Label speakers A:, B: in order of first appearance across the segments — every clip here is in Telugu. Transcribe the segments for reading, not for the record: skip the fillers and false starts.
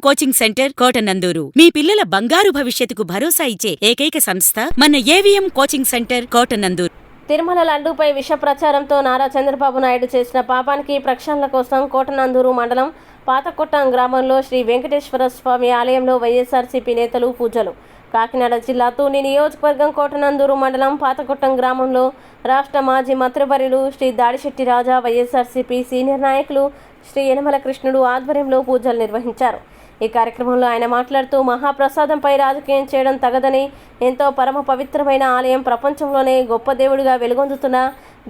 A: కోచింగ్ సెంటర్ కోటనందూరు మీ పిల్లల బంగారు భవిష్యత్తుకు భరోసా ఇచ్చే ఏకైక సంస్థ మన AVM coaching centre Kotanandur.
B: Tirumala లడ్డూపై విష ప్రచారంతో నారా చంద్రబాబు నాయుడు చేసిన పాపానికి ప్రక్షాళన కోసం కోటనందూరు మండలం పాతకొట్టం గ్రామంలో శ్రీ వెంకటేశ్వర స్వామి ఆలయంలో వైఎస్ఆర్సీపీ నేతలు పూజలు. కాకినాడ జిల్లా తూని నియోజకవర్గం కోటనందూరు మండలం పాతకొట్టం గ్రామంలో రాష్ట్ర మాజీ మంత్రివర్యులు శ్రీ దాడిశెట్టి రాజా, వైఎస్ఆర్సీపీ సీనియర్ నాయకులు శ్రీ యనమల కృష్ణుడు ఆధ్వర్యంలో పూజలు నిర్వహించారు. ఈ కార్యక్రమంలో ఆయన మాట్లాడుతూ మహాప్రసాదంపై రాజకీయం చేయడం తగదని, ఎంతో పరమ పవిత్రమైన ఆలయం, ప్రపంచంలోనే గొప్ప దేవుడిగా వెలుగొందుతున్న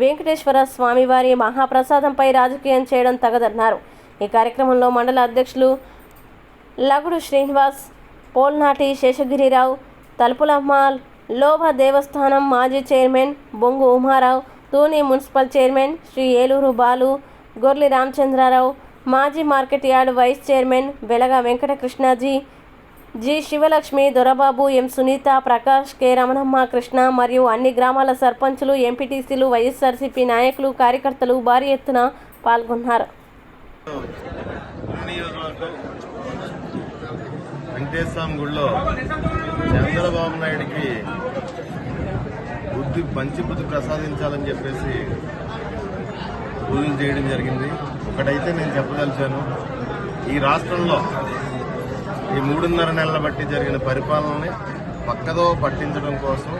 B: వెంకటేశ్వర స్వామివారి మహాప్రసాదంపై రాజకీయం చేయడం తగదన్నారు. ఈ కార్యక్రమంలో మండల అధ్యక్షులు లగుడు శ్రీనివాస్, పోల్నాటి శేషగిరిరావు, తలుపులమ్మ, లోభ దేవస్థానం మాజీ చైర్మన్ బొంగు ఉమారావు, తూని మున్సిపల్ చైర్మన్ శ్రీ ఏలూరు బాలు, గొర్లి రామచంద్రారావు, మాజీ మార్కెట్ యార్డ్ వైస్ చైర్మన్ వెలగ వెంకటకృష్ణాజీ, జి శివలక్ష్మి, దొరబాబు, ఎం సునీత, ప్రకాష్, కె రమణమ్మ, కృష్ణ మరియు అన్ని గ్రామాల సర్పంచులు, ఎంపీటీసీలు, వైఎస్ఆర్సీపీ నాయకులు, కార్యకర్తలు భారీ ఎత్తున పాల్గొన్నారు.
C: వెంకటేశ్వర గుడిలో చంద్రబాబు నాయుడికి మంచి బుద్ధి ప్రసాదించాలని చెప్పేసి పూజలు చేయడం జరిగింది. ఒకటైతే నేను చెప్పదలిచాను, ఈ రాష్ట్రంలో ఈ 3.5 నెలల బట్టి జరిగిన పరిపాలనని పక్కదో పట్టించడం కోసం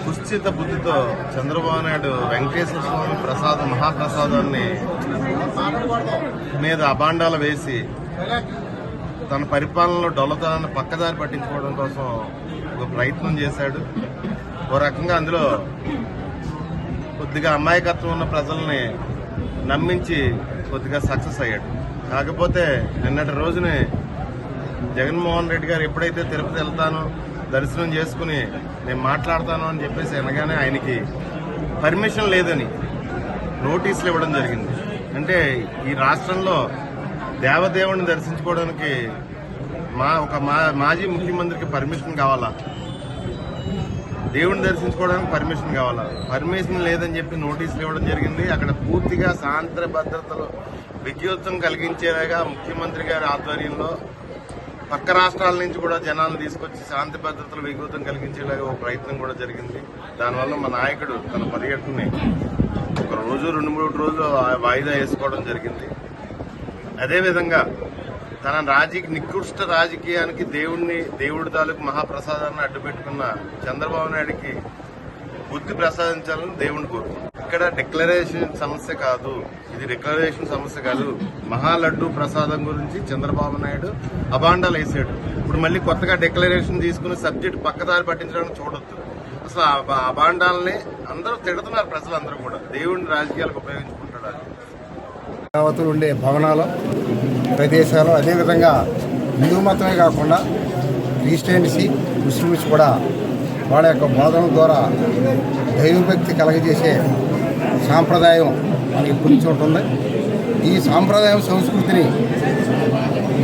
C: కుశ్చిత బుద్ధితో చంద్రబాబు నాయుడు వెంకటేశ్వర స్వామి మహాప్రసాదాన్ని మీద అబాండాలు వేసి తన పరిపాలనలో డొల్లతనాన్ని పక్కదారి పట్టించుకోవడం కోసం ఒక ప్రయత్నం చేశాడు. ఓ రకంగా అందులో కొద్దిగా అమాయకత్వం ఉన్న ప్రజల్ని నమ్మించి కొద్దిగా సక్సెస్ అయ్యాడు. కాకపోతే నిన్నటి రోజునే జగన్మోహన్ రెడ్డి గారు ఎప్పుడైతే తిరుపతి వెళ్తానో దర్శనం చేసుకుని నేను మాట్లాడతాను అని చెప్పేసి అనగానే ఆయనకి పర్మిషన్ లేదని నోటీసులు ఇవ్వడం జరిగింది. అంటే ఈ రాష్ట్రంలో దేవదేవుడిని దర్శించుకోవడానికి మాజీ ముఖ్యమంత్రికి పర్మిషన్ కావాలా, దేవుడిని దర్శించుకోవడానికి పర్మిషన్ కావాలా? పర్మిషన్ లేదని చెప్పి నోటీసులు ఇవ్వడం జరిగింది. అక్కడ పూర్తిగా శాంతి భద్రతలు విద్యుత్తం కలిగించేలాగా ముఖ్యమంత్రి గారి ఆధ్వర్యంలో పక్క రాష్ట్రాల నుంచి కూడా జనాలను తీసుకొచ్చి శాంతి భద్రతలు విఘాతం కలిగించేలాగా ఒక ప్రయత్నం కూడా జరిగింది. దానివల్ల మా నాయకుడు తన పర్యటనని ఒక రోజు 2-3 రోజులు వాయిదా వేసుకోవడం జరిగింది. అదేవిధంగా తన నికృష్ట రాజకీయానికి దేవుడి తాలూకు మహాప్రసాదాన్ని అడ్డుపెట్టుకున్న చంద్రబాబు నాయుడికి బుద్ధి ప్రసాదించాలని దేవుడిని కోరుకుంటున్నాం. ఇక్కడ డిక్లరేషన్ సమస్య కాదు, ఇది డిక్లరేషన్ సమస్య కాదు. మహాలడ్డు ప్రసాదం గురించి చంద్రబాబు నాయుడు అబాండాలు వేసాడు. ఇప్పుడు మళ్ళీ కొత్తగా డిక్లరేషన్ తీసుకుని సబ్జెక్ట్ పక్కదారి పట్టించడానికి చూడొద్దు. అసలు అబాండాలని అందరూ తిడుతున్నారు, ప్రజలందరూ కూడా. దేవుడిని రాజకీయాలకు ఉపయోగించుకుంటాడు.
D: అవతలు ఉండే భవనాలు, ప్రదేశాలు, అదేవిధంగా హిందూ మతమే కాకుండా క్రిస్టియన్సీ, ముస్లిమ్స్ కూడా వాళ్ళ యొక్క బోధన ద్వారా దైవభక్తి కలగజేసే సాంప్రదాయం మనకి పురించి ఉంటుంది. ఈ సాంప్రదాయం సంస్కృతిని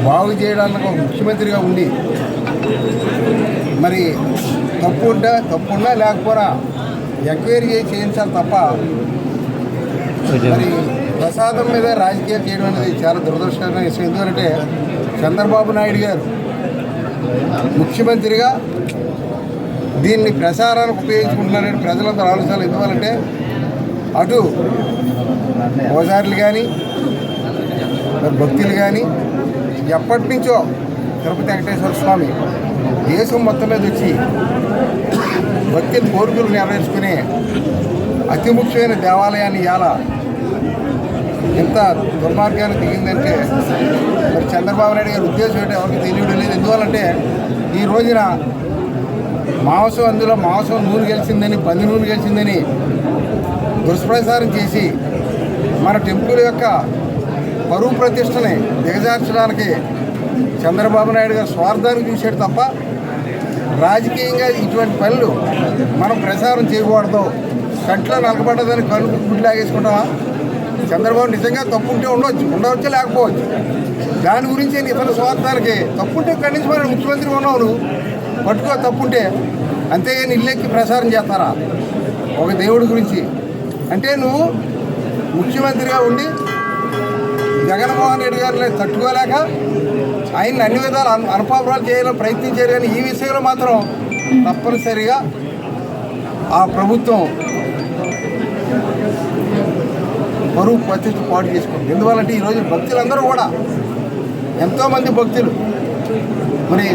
D: బాగు చేయడానికి ఒక ముఖ్యమంత్రిగా ఉండి మరి తప్పున్నా లేకపోయినా ఎంక్వైరీ చేయించాలి తప్ప మరి ప్రసాదం మీద రాజకీయం చేయడం అనేది చాలా దురదృష్టకరమైన విషయం. ఎందుకంటే చంద్రబాబు నాయుడు గారు ముఖ్యమంత్రిగా దీన్ని ప్రసారానికి ఉపయోగించుకుంటున్నారని ప్రజలందరూ ఆలోచనలు. ఎందువల్లంటే అటు పూజారులు కానీ భక్తులు కానీ ఎప్పటి నుంచో తిరుపతి వెంకటేశ్వర స్వామి దేశం మొత్తం మీద వచ్చి భక్తుల కోరికలు నెరవేర్చుకునే అతి ముఖ్యమైన దేవాలయాన్ని ఇవాళ ఎంత దుర్మార్గాన్ని దిగిందంటే మరి చంద్రబాబు నాయుడు గారి ఉద్దేశం ఏంటో ఎవరికి తెలియడం లేదు. ఎందువల్లంటే ఈ రోజున అందులో మాంసం నూనె గెలిచిందని, పంది నూనె గెలిచిందని దుష్ప్రచారం చేసి మన టెంపుల్ యొక్క పరువు ప్రతిష్టని దిగజార్చడానికి చంద్రబాబు నాయుడు గారు స్వార్థానికి చూసాడు తప్ప రాజకీయంగా ఇటువంటి పనులు మనం ప్రచారం చేయకూడదు. కంట్లో నలకబడ్డదని కళ్ళు గుడ్లాగేసుకుంటామా? చంద్రబాబు నిజంగా తప్పుంటే ఉండవచ్చు లేకపోవచ్చు. దాని గురించి ఇతర స్వార్థానికి తప్పుంటే ఖండించమని ముఖ్యమంత్రి ఉన్నావు, పట్టుకో తప్పుంటే. అంతేగాని ఇల్లెక్కి ప్రచారం చేస్తారా ఒక దేవుడి గురించి? అంటే నువ్వు ముఖ్యమంత్రిగా ఉండి జగన్మోహన్ రెడ్డి గారిని తట్టుకోలేక ఆయన్ని అన్ని విధాలు అనుపాపరాలు చేయాలని ప్రయత్నించారు. కానీ ఈ విషయంలో మాత్రం తప్పనిసరిగా ఆ ప్రభుత్వం పరువు ప్రతిష్ట పాటు చేసుకుంది. ఎందువల్లంటే ఈరోజు భక్తులందరూ కూడా ఎంతోమంది భక్తులు మరి